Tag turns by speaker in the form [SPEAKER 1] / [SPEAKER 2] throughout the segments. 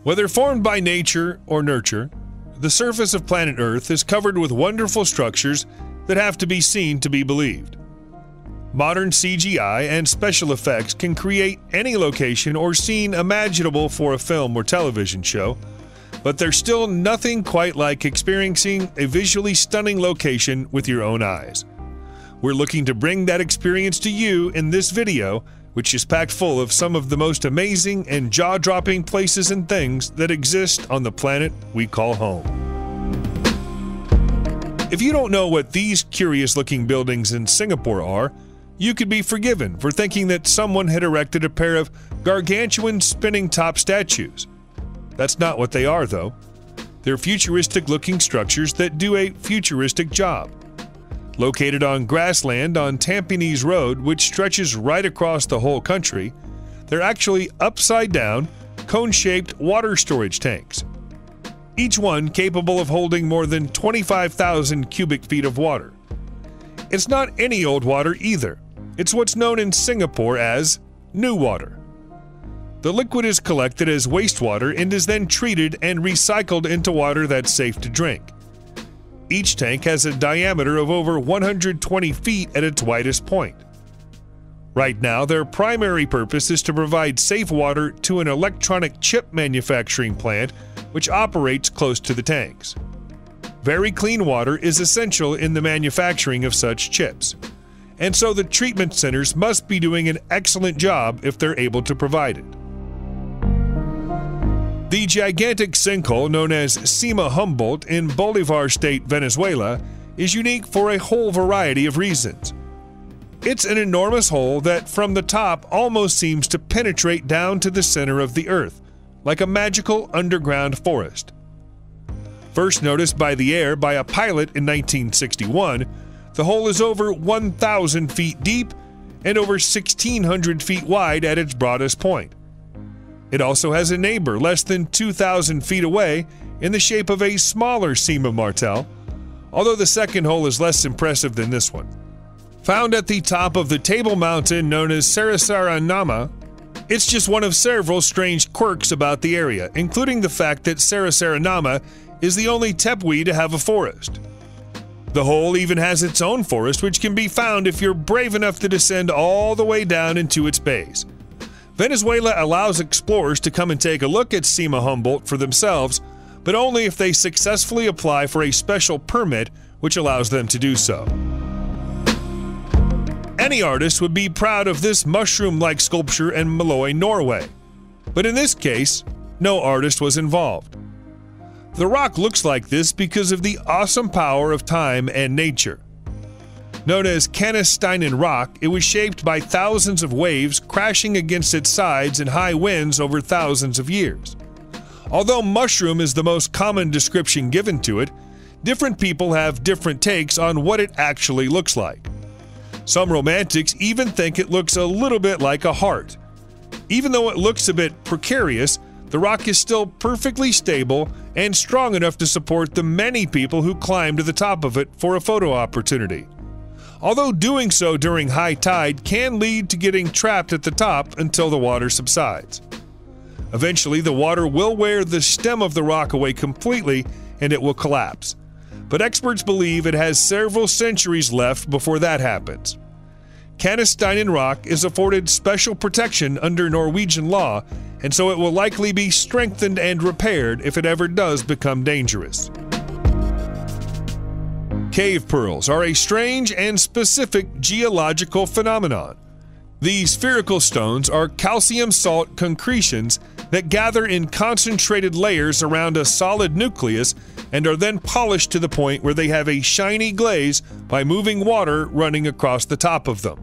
[SPEAKER 1] Whether formed by nature or nurture, the surface of planet Earth is covered with wonderful structures that have to be seen to be believed. Modern CGI and special effects can create any location or scene imaginable for a film or television show, but there's still nothing quite like experiencing a visually stunning location with your own eyes. We're looking to bring that experience to you in this video, which is packed full of some of the most amazing and jaw-dropping places and things that exist on the planet we call home. If you don't know what these curious-looking buildings in Singapore are, you could be forgiven for thinking that someone had erected a pair of gargantuan spinning-top statues. That's not what they are, though. They're futuristic-looking structures that do a futuristic job. Located on grassland on Tampines Road, which stretches right across the whole country, they're actually upside-down, cone-shaped water storage tanks. Each one capable of holding more than 25,000 cubic feet of water. It's not any old water either. It's what's known in Singapore as new water. The liquid is collected as wastewater and is then treated and recycled into water that's safe to drink. Each tank has a diameter of over 120 feet at its widest point. Right now, their primary purpose is to provide safe water to an electronic chip manufacturing plant which operates close to the tanks. Very clean water is essential in the manufacturing of such chips, and so the treatment centers must be doing an excellent job if they're able to provide it. The gigantic sinkhole known as Cima Humboldt in Bolivar State, Venezuela, is unique for a whole variety of reasons. It's an enormous hole that from the top almost seems to penetrate down to the center of the earth, like a magical underground forest. First noticed by the air by a pilot in 1961, the hole is over 1,000 feet deep and over 1,600 feet wide at its broadest point. It also has a neighbor less than 2,000 feet away in the shape of a smaller Cima Martel, although the second hole is less impressive than this one. Found at the top of the table mountain known as Sarasaranama, it's just one of several strange quirks about the area, including the fact that Sarasaranama is the only tepui to have a forest. The hole even has its own forest, which can be found if you're brave enough to descend all the way down into its base. Venezuela allows explorers to come and take a look at Cima Humboldt for themselves, but only if they successfully apply for a special permit which allows them to do so. Any artist would be proud of this mushroom-like sculpture in Malloy, Norway, but in this case, no artist was involved. The rock looks like this because of the awesome power of time and nature. Known as Canesteinen rock, it was shaped by thousands of waves crashing against its sides in high winds over thousands of years. Although mushroom is the most common description given to it, different people have different takes on what it actually looks like. Some romantics even think it looks a little bit like a heart. Even though it looks a bit precarious, the rock is still perfectly stable and strong enough to support the many people who climb to the top of it for a photo opportunity. Although doing so during high tide can lead to getting trapped at the top until the water subsides. Eventually, the water will wear the stem of the rock away completely and it will collapse. But experts believe it has several centuries left before that happens. Canesteinen rock is afforded special protection under Norwegian law, and so it will likely be strengthened and repaired if it ever does become dangerous. Cave pearls are a strange and specific geological phenomenon. These spherical stones are calcium salt concretions that gather in concentrated layers around a solid nucleus and are then polished to the point where they have a shiny glaze by moving water running across the top of them.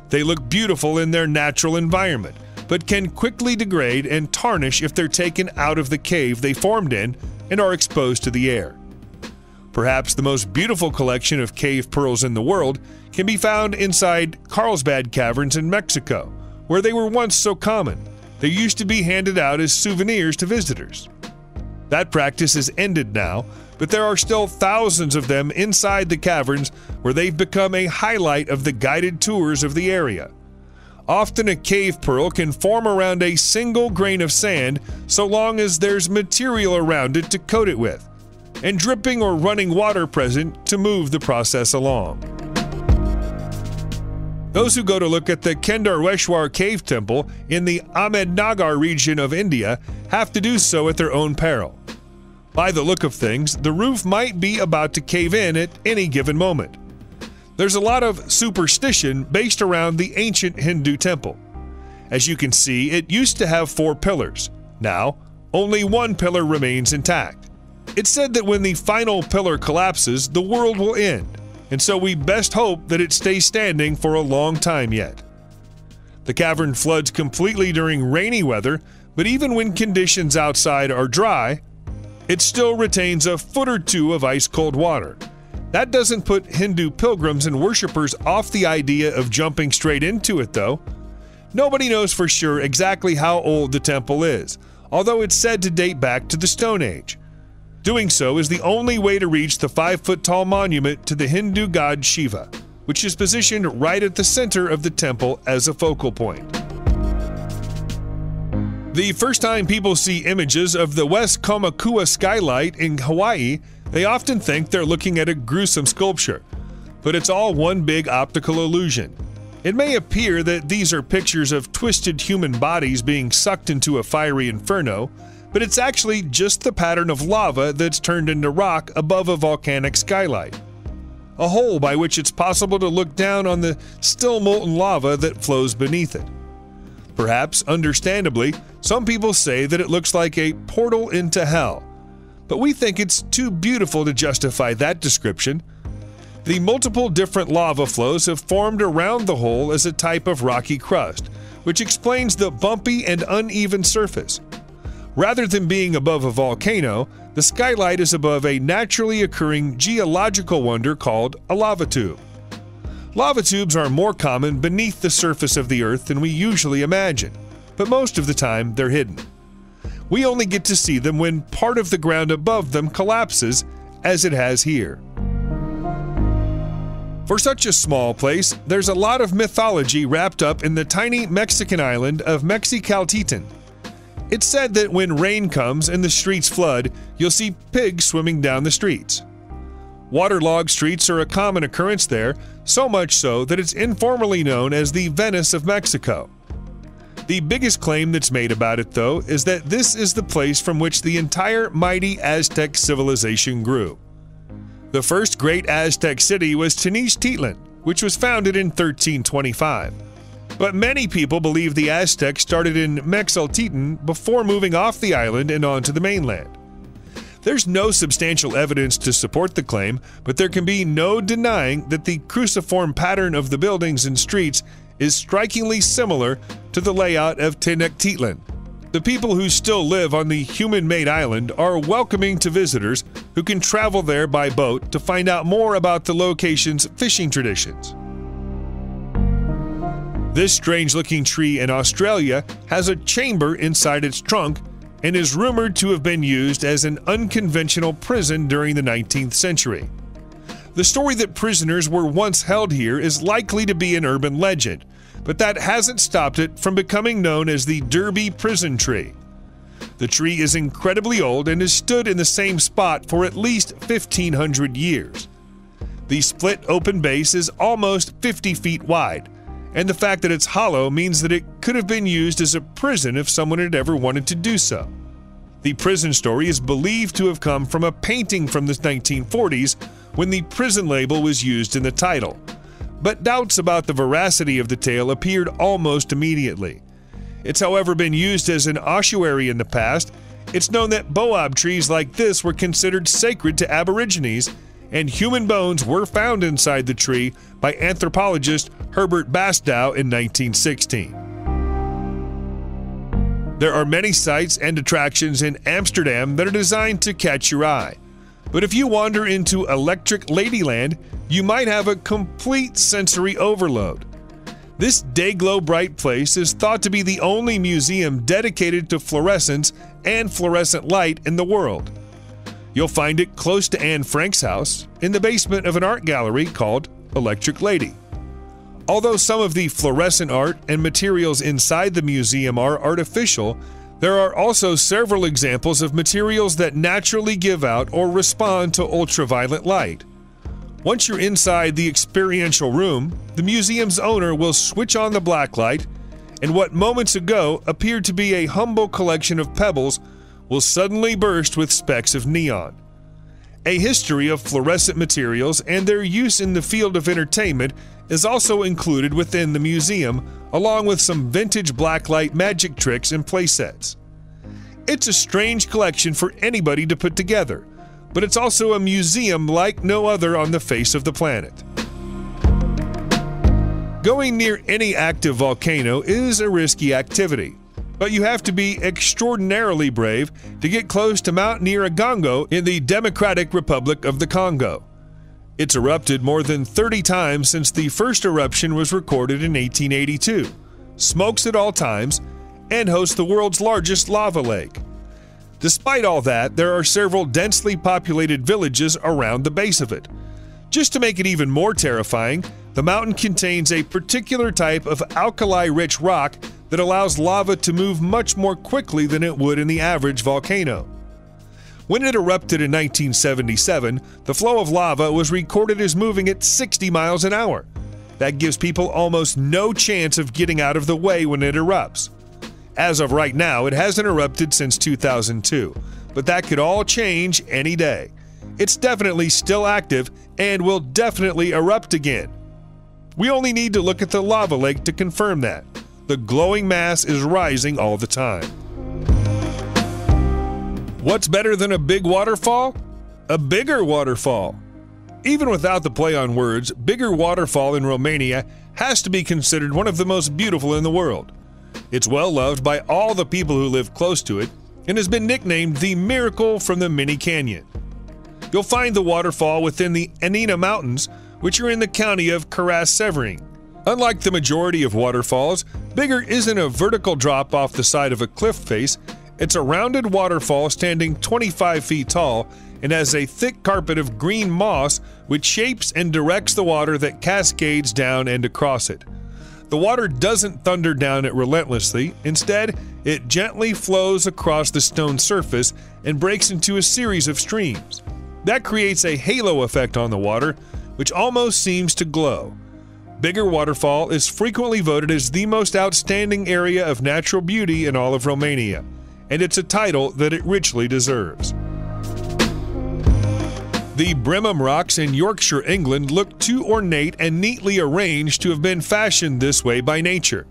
[SPEAKER 1] They look beautiful in their natural environment, but can quickly degrade and tarnish if they're taken out of the cave they formed in and are exposed to the air. Perhaps the most beautiful collection of cave pearls in the world can be found inside Carlsbad Caverns in Mexico, where they were once so common. They used to be handed out as souvenirs to visitors. That practice has ended now, but there are still thousands of them inside the caverns where they've become a highlight of the guided tours of the area. Often a cave pearl can form around a single grain of sand so long as there's material around it to coat it with, and dripping or running water present to move the process along. Those who go to look at the Kendarweshwar Cave Temple in the Ahmednagar region of India have to do so at their own peril. By the look of things, the roof might be about to cave in at any given moment. There's a lot of superstition based around the ancient Hindu temple. As you can see, it used to have 4 pillars. Now, only 1 pillar remains intact. It's said that when the final pillar collapses, the world will end, and so we best hope that it stays standing for a long time yet. The cavern floods completely during rainy weather, but even when conditions outside are dry, it still retains a foot or 2 of ice-cold water. That doesn't put Hindu pilgrims and worshippers off the idea of jumping straight into it, though. Nobody knows for sure exactly how old the temple is, although it's said to date back to the Stone Age. Doing so is the only way to reach the 5-foot-tall monument to the Hindu god Shiva, which is positioned right at the center of the temple as a focal point. The first time people see images of the West Komakua skylight in Hawaii, they often think they're looking at a gruesome sculpture, but it's all one big optical illusion. It may appear that these are pictures of twisted human bodies being sucked into a fiery inferno, but it's actually just the pattern of lava that's turned into rock above a volcanic skylight, a hole by which it's possible to look down on the still molten lava that flows beneath it. Perhaps, understandably, some people say that it looks like a portal into hell, but we think it's too beautiful to justify that description. The multiple different lava flows have formed around the hole as a type of rocky crust, which explains the bumpy and uneven surface. Rather than being above a volcano, the skylight is above a naturally occurring geological wonder called a lava tube. Lava tubes are more common beneath the surface of the Earth than we usually imagine, but most of the time they're hidden. We only get to see them when part of the ground above them collapses, as it has here. For such a small place, there's a lot of mythology wrapped up in the tiny Mexican island of Mexicaltitan. It's said that when rain comes and the streets flood, you'll see pigs swimming down the streets. Waterlogged streets are a common occurrence there, so much so that it's informally known as the Venice of Mexico. The biggest claim that's made about it, though, is that this is the place from which the entire mighty Aztec civilization grew. The first great Aztec city was Tenochtitlan, which was founded in 1325. But many people believe the Aztecs started in Mexaltitan before moving off the island and onto the mainland. There's no substantial evidence to support the claim, but there can be no denying that the cruciform pattern of the buildings and streets is strikingly similar to the layout of Tenochtitlan. The people who still live on the human-made island are welcoming to visitors who can travel there by boat to find out more about the location's fishing traditions. This strange-looking tree in Australia has a chamber inside its trunk and is rumored to have been used as an unconventional prison during the 19th century. The story that prisoners were once held here is likely to be an urban legend, but that hasn't stopped it from becoming known as the Derby Prison Tree. The tree is incredibly old and has stood in the same spot for at least 1,500 years. The split open base is almost 50 feet wide, and the fact that it's hollow means that it could have been used as a prison if someone had ever wanted to do so. The prison story is believed to have come from a painting from the 1940s when the prison label was used in the title, but doubts about the veracity of the tale appeared almost immediately. It's however been used as an ossuary in the past. It's known that boab trees like this were considered sacred to Aborigines, and human bones were found inside the tree by anthropologist Herbert Bastow in 1916. There are many sites and attractions in Amsterdam that are designed to catch your eye. But if you wander into electric Ladyland, you might have a complete sensory overload. This day-glow bright place is thought to be the only museum dedicated to fluorescence and fluorescent light in the world. You'll find it close to Anne Frank's house, in the basement of an art gallery called Electric Lady. Although some of the fluorescent art and materials inside the museum are artificial, there are also several examples of materials that naturally give out or respond to ultraviolet light. Once you're inside the experiential room, the museum's owner will switch on the black light, and what moments ago appeared to be a humble collection of pebbles will suddenly burst with specks of neon. A history of fluorescent materials and their use in the field of entertainment is also included within the museum, along with some vintage blacklight magic tricks and playsets. It's a strange collection for anybody to put together, but it's also a museum like no other on the face of the planet. Going near any active volcano is a risky activity, but you have to be extraordinarily brave to get close to Mountaineer Aganga in the Democratic Republic of the Congo. It's erupted more than 30 times since the first eruption was recorded in 1882, smokes at all times, and hosts the world's largest lava lake. Despite all that, there are several densely populated villages around the base of it. Just to make it even more terrifying, the mountain contains a particular type of alkali-rich rock that allows lava to move much more quickly than it would in the average volcano. When it erupted in 1977, the flow of lava was recorded as moving at 60 miles an hour. That gives people almost no chance of getting out of the way when it erupts. As of right now, it hasn't erupted since 2002, but that could all change any day. It's definitely still active and will definitely erupt again. We only need to look at the lava lake to confirm that. The glowing mass is rising all the time. What's better than a big waterfall? A bigger waterfall. Even without the play on words, Bigger Waterfall in Romania has to be considered one of the most beautiful in the world. It's well loved by all the people who live close to it and has been nicknamed the Miracle from the Mini Canyon. You'll find the waterfall within the Anina Mountains, which are in the county of Caraș-Severin. Unlike the majority of waterfalls, Bigger isn't a vertical drop off the side of a cliff face. It's a rounded waterfall standing 25 feet tall and has a thick carpet of green moss which shapes and directs the water that cascades down and across it. The water doesn't thunder down it relentlessly. Instead, it gently flows across the stone surface and breaks into a series of streams. That creates a halo effect on the water, which almost seems to glow. Bigger Waterfall is frequently voted as the most outstanding area of natural beauty in all of Romania, and it's a title that it richly deserves. The Bremen Rocks in Yorkshire, England look too ornate and neatly arranged to have been fashioned this way by nature.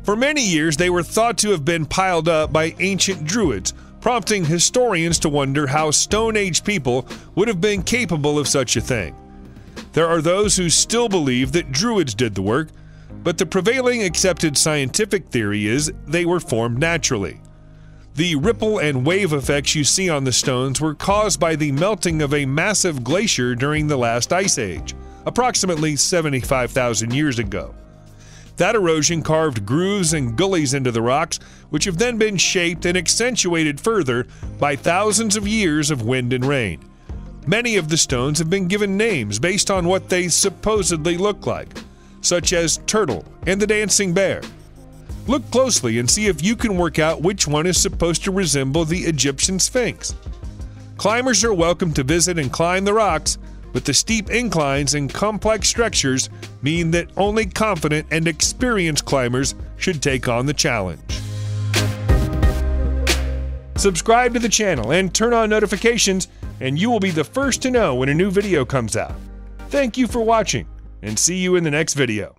[SPEAKER 1] For many years, they were thought to have been piled up by ancient druids, prompting historians to wonder how Stone Age people would have been capable of such a thing. There are those who still believe that druids did the work, but the prevailing accepted scientific theory is they were formed naturally. The ripple and wave effects you see on the stones were caused by the melting of a massive glacier during the last ice age, approximately 75,000 years ago. That erosion carved grooves and gullies into the rocks, which have then been shaped and accentuated further by thousands of years of wind and rain. Many of the stones have been given names based on what they supposedly look like, such as Turtle and the Dancing Bear. Look closely and see if you can work out which one is supposed to resemble the Egyptian Sphinx. Climbers are welcome to visit and climb the rocks, but the steep inclines and complex structures mean that only confident and experienced climbers should take on the challenge. Subscribe to the channel and turn on notifications, and you will be the first to know when a new video comes out. Thank you for watching, and see you in the next video.